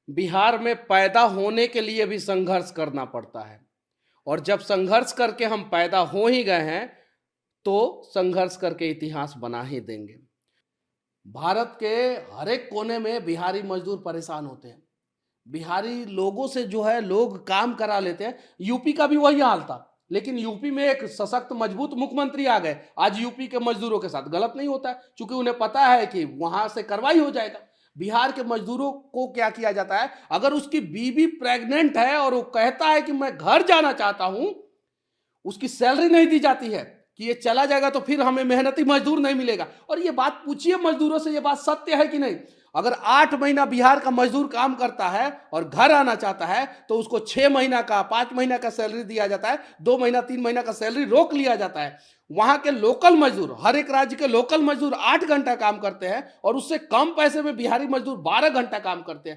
बिहार में पैदा होने के लिए भी संघर्ष करना पड़ता है और जब संघर्ष करके हम पैदा हो ही गए हैं तो संघर्ष करके इतिहास बना ही देंगे। भारत के हर एक कोने में बिहारी मजदूर परेशान होते हैं। बिहारी लोगों से जो है लोग काम करा लेते हैं। यूपी का भी वही हाल था, लेकिन यूपी में एक सशक्त मजबूत मुख्यमंत्री आ गए। आज यूपी के मजदूरों के साथ गलत नहीं होता है, क्योंकि उन्हें पता है कि वहां से कार्रवाई हो जाएगा। बिहार के मजदूरों को क्या किया जाता है, अगर उसकी बीवी प्रेग्नेंट है और वो कहता है कि मैं घर जाना चाहता हूं, उसकी सैलरी नहीं दी जाती है कि ये चला जाएगा तो फिर हमें मेहनती मजदूर नहीं मिलेगा। और ये बात पूछिए मजदूरों से, ये बात सत्य है कि नहीं। अगर 8 महीना बिहार का मजदूर काम करता है और घर आना चाहता है तो उसको 6 महीना का 5 महीना का सैलरी दिया जाता है, 2 महीना 3 महीना का सैलरी रोक लिया जाता है। वहां के लोकल मजदूर, हर एक राज्य के लोकल मजदूर 8 घंटा काम करते हैं और उससे कम पैसे में बिहारी मजदूर 12 घंटा काम करते हैं।